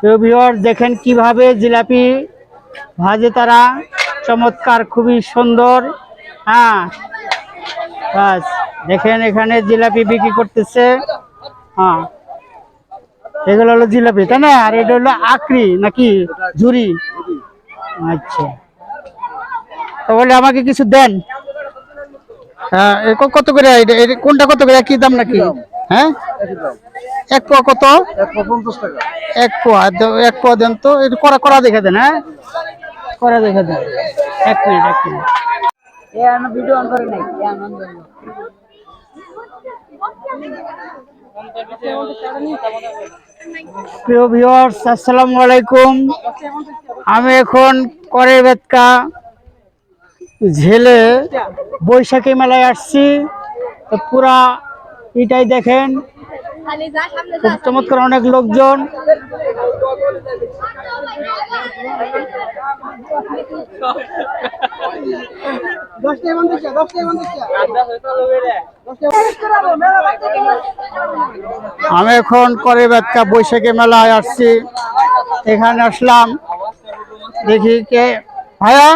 প্রিয় ভিউয়ার দেখেন কিভাবে জিলাপি ভাজে তারা, চমৎকার, খুবই সুন্দর। হ্যাঁ বাস দেখেন এখানে জিলাপি বিক্রি করতেছে। হ্যাঁ এগুলো হলো জিলাপি, তাই না? আর এটা হলো আকরি নাকি ঝুরি? আচ্ছা, তাহলে আমাকে কিছু দেন। হ্যাঁ কত করে কোনটা, কত করে, কি দাম নাকি? হ্যাঁ এক পোয়া কত? 150 টাকা। এক পোয়া দেন তো, একটু করা করা দেখে দেন। হ্যাঁ করা দেখে দেন। এক মিনিট এক মিনিট। ভিডিও অন করে নাই। প্রিয় ভিউয়ার্স আসসালামু আলাইকুম। আমি এখন করে বেতকা ঝেলে বৈশাখী মেলায় আসছি। তো পুরা এটাই দেখেন, খুব চমৎকার, অনেক লোকজন। আমি এখন করে বেতকা বৈশাখী মেলায় আসছি। এখানে আসলাম, দেখি কে ভাইয়া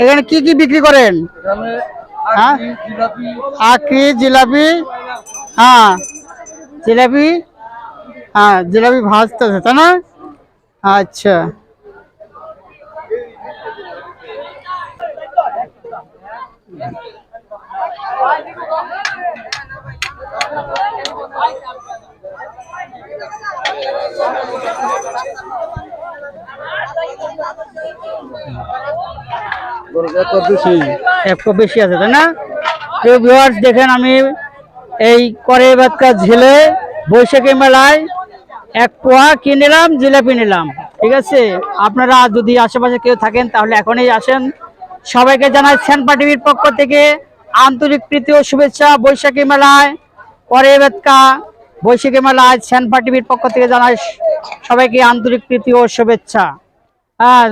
এখানে কি কি বিক্রি করেন? হ্যাঁ আকরি, জিলাপি। হ্যাঁ জিলাপি, হ্যাঁ জিলাপি ভাজতেছে, তাই না? আচ্ছা একটু বেশি আছে, তাই না? প্রিয় ভিউয়ার্স দেখেন, আমি এই করে বাতকা ঝেলে বৈশাখী মেলায় এক পোয়া কি নিলাম, জিলাপি নিলাম। ঠিক আছে, আপনারা যদি আশেপাশে কেউ থাকেন তাহলে এখনই আসেন। সবাইকে জানাই সেনপা টিভির পক্ষ থেকে আন্তরিক প্রীতি ও শুভেচ্ছা। বৈশাখী মেলায় করে বাতকা বৈশাখী মেলায় সেনপা টিভির পক্ষ থেকে জানাই সবাইকে আন্তরিক প্রীতি ও শুভেচ্ছা। হ্যাঁ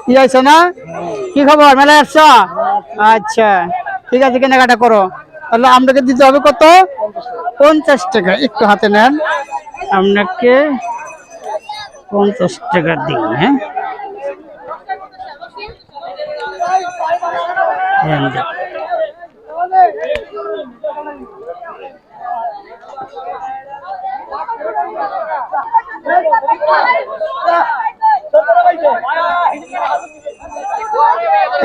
ইয়ে হয়েছে না? কি খবর, মেলায় আসছ? আচ্ছা ঠিক আছে, কেনাকাটা করো। তাহলে আপনাকে দিতে হবে কত? 50 টাকা। একটু হাতে নেন, আপনাকে 50 টাকা দিন। হ্যাঁ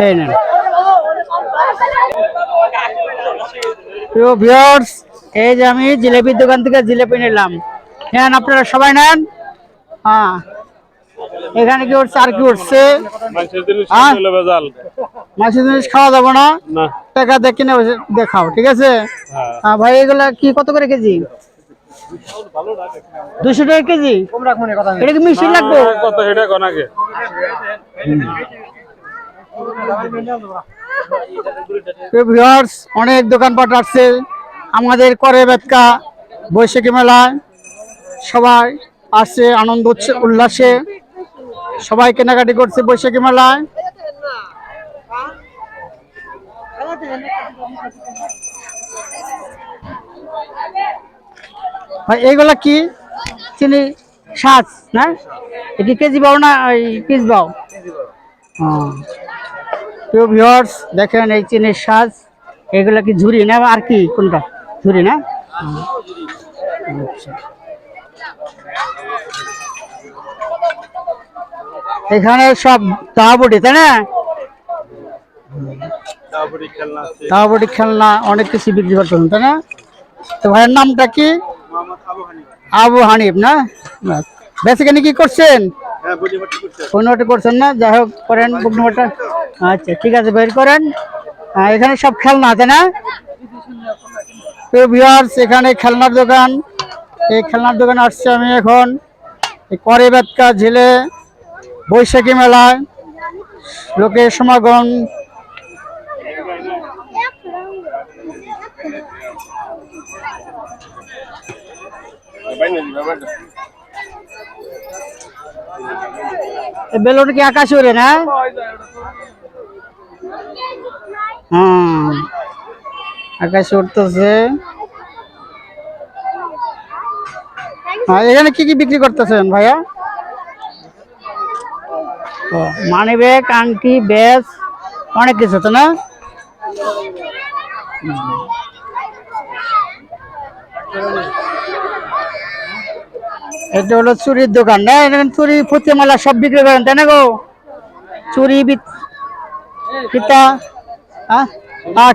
এই নেন। প্রিয় ভিউয়ার্স এই যে আমি জিলাপির দোকান থেকে জিলাপি নিলাম। নেন আপনারা সবাই নেন। হ্যাঁ এখানে কি উঠছে আর কি উঠছে? মাছের জিনিস খাওয়া যাবে না, টাকা দিয়ে কিনে দেখাও। ঠিক আছে হ্যাঁ ভাই, এগুলা কি কত করে কেজি? 200 টাকা কেজি। এটা কি মিষ্টি লাগবে? অনেক দোকানপাট আসছে আমাদের করে বেতকা বৈশাখী মেলায়। সবাই আসছে আনন্দ উল্লাসে, সবাই কেনাকাটি করছে বৈশাখী মেলায়। ভাই এইগুলা কি চিনি সাজ না? কি কেজি পাও না পিস পাও? প্রিয় ভিউয়ার্স দেখেন এই চিনির সাজ, এগুলা কি ঝুরি না আর কি, কোনটা ঝুরি না? আচ্ছা এখানে সব দাওয়াবটি, তাই না? দাওয়াবটি খেলনা অনেক কিছু বিক্রি করতেন, তাই না? তো ভাইয়ের নামটা কি? আবু হানিফ না? বেসিক্যালি কি করছেন? বুকনোটা করছেন না? যাই হোক করেন বুকনোটা। আচ্ছা ঠিক আছে, বের করেন। এখানে সব খেলনা আছে না? ভিউয়ার্স এখানে খেলনার দোকান, এই খেলনার দোকানে আসছে আমি এখন। করে বেতকা ঝিলে বৈশাখী মেলায় লোকের সমাগম। বেলুন কি আকাশে ওড়ে না? আকাশে উঠতেছে। এখানে কি কি বিক্রি করতেছেন ভাইয়া? ও মানি ব্যাগ, আংটি, ব্যাস অনেক কিছু তো না? এটা হলো চুরির দোকান না? এখানে চুরি ফুচি মালা সব বিক্রি করেন তাই না গো? চুরি ফিতা।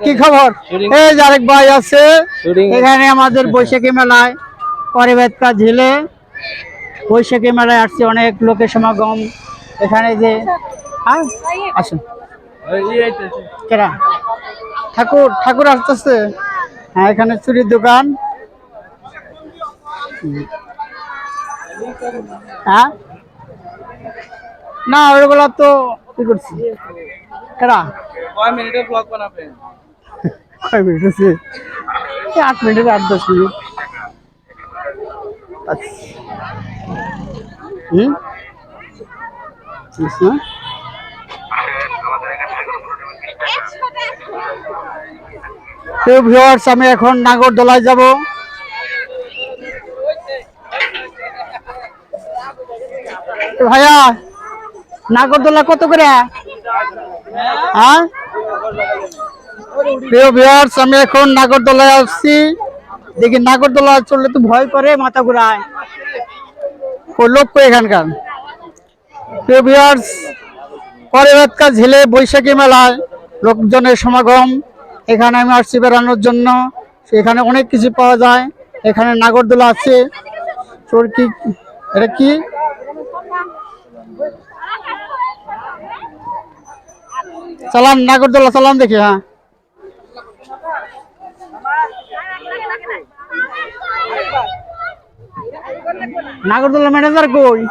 কি খবর? এই যে আরেক ভাই আছে এখানে আমাদের বৈশাখী মেলায় পরিবেদকা ঝিলে বৈশাখী মেলায় আসছে অনেক লোকের সমাগম এখানে যে আসুন কেরা ঠাকুর ঠাকুর আসতেছে। হ্যাঁ এখানে চুরির দোকান। হ্যাঁ না ওইগুলা তো কি করছি কেরা কয় মিনিটের ব্লগ বানাবেন? কয় মিনিট আছে? 8 মিনিট 8-10 মিনিট। আমি এখন নাগরদোলায় যাব। ভাইয়া নাগরদোলা কত করে? হ্যাঁ প্রিয় ভিউয়ার্স আমি এখন নাগরদোলায় আসছি। দেখি নাগরদোলা চললে তো ভয় করে, মাথা ঘুরায়। ওই লোক এখানকার প্রিয় ভিউয়ার্স পরিবেদকা ঝিলে বৈশাখী মেলায় লোকজনের সমাগম। এখানে আমি আসছি বেড়ানোর জন্য। এখানে অনেক কিছু পাওয়া যায়। এখানে নাগরদোলা আছে। চরকি এটা কি? চালান নাগরদোলা চালান দেখি। হ্যাঁ নাগরদোলা ম্যানেজার কই?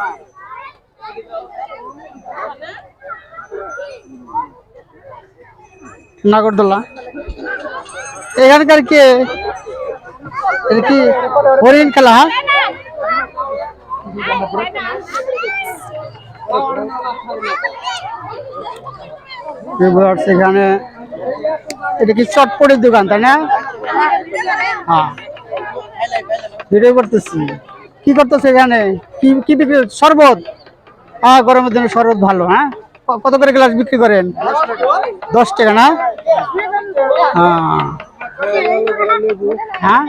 নাগরদোলা এখানকার কে? এটা কি হরিণ খেলা? সেখানে এটা কি চটপটির দোকান তাই না? হ্যাঁ ভিডিও করতেছি। কি করতেছে এখানে? কি কি বিক্রি? শরবত? হ্যাঁ গরমের দিনে শরবত ভালো। হ্যাঁ কত করে গ্লাস বিক্রি করেন? 10 টাকা না? হ্যাঁ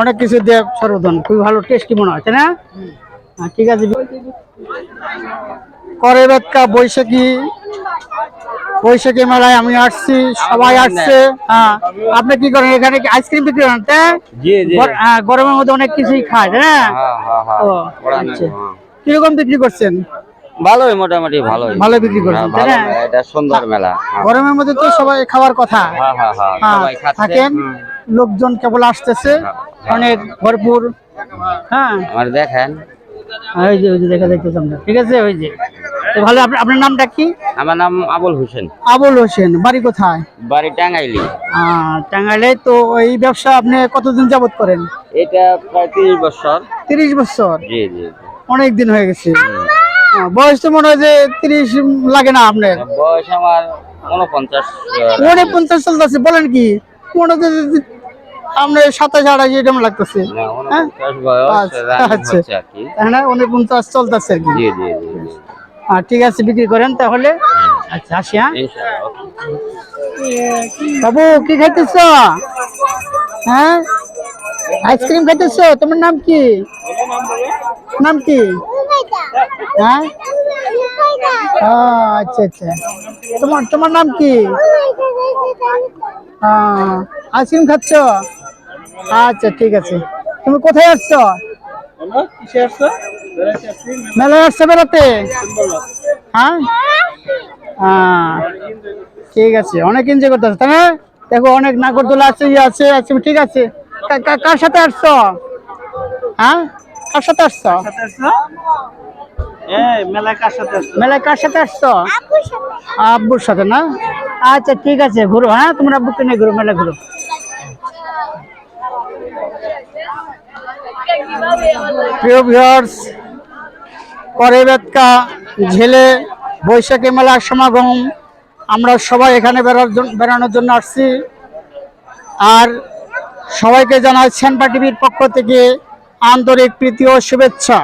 অনেক কিছু দিয়ে শরবত খুবই ভালো টেস্টি মনে হয় তাই না? ঠিক আছে। পরিবেদকা বৈশাখী মেলায় আমি আসছি, সবাই আসছে। হ্যাঁ আপনি কি করেন এখানে? আইসক্রিম বিক্রি করেন? গরমের মধ্যে অনেক কিছুই খায় তাই না? কিরকম বিক্রি করছেন? ভালোই, মোটামুটি ভালোই ভালো বিক্রি করছেন তাই না? এটা সুন্দর মেলা। গরমের মধ্যে তো সবাই খাওয়ার কথা। সবাই খাচ্ছে। থাকেন লোকজন কেবল আসতেছে অনেক ভরপুর। হ্যাঁ আর দেখেন ওই যে দেখা যাইতেছে আমরা। ঠিক আছে ওই যে তো ভালো। আপনার নামটা কি? আমার নাম আবুল হোসেন। আবুল হোসেন। বাড়ি কোথায়? বাড়ি টাঙ্গাইলি। টাঙ্গাইলে। তো এই ব্যবসা আপনি কতদিন যাবত করেন? এটা প্রায় 30 বছর। 30 বছর? জি জি অনেক দিন হয়ে গেছে। বয়স তো মনে হয় যে 30 লাগে না আপনার? বয়স আমার 49। 49 চলতেছে? বলেন কি মনে হচ্ছে আপনার 27-28 এরকম লাগতেছে। আচ্ছা 49 চলতেছে আর কি। জি জি জি। ঠিক আছে বিক্রি করেন তাহলে। আচ্ছা আসি। হ্যাঁ বাবু কি খাইতেছ? হ্যাঁ আইসক্রিম খাইতেছ? তোমার নাম কি? নাম কি? হ্যাঁ আচ্ছা আচ্ছা। তোমার নাম কি? আইসক্রিম খাচ্ছ? আচ্ছা ঠিক আছে। তুমি কোথায় আসছো? মেলায় আসছো বেড়াতে? হ্যাঁ ঠিক আছে। অনেক এনজয় করতেছে তাই না? দেখো অনেক নাগরদোলা আছে, আছে আছে। ঠিক আছে। কার সাথে আসছো? হ্যাঁ কার সাথে আসছো? মেলায় কার সাথে আসছো? আব্বুর সাথে না? আচ্ছা ঠিক আছে ঘুরো। হ্যাঁ তোমরা আব্বুকে নিয়ে ঘুরো, মেলা ঘুরো। প্রিয় ভিউয়ার্স পরিবেদকা ঝিলে বৈশাখী মেলার সমাগম। আমরা সবাই এখানে বেড়ানোর জন্য আসছি। আর সবাইকে জানাই সেনপা টিভির পক্ষ থেকে আন্তরিক প্রীতি ও শুভেচ্ছা।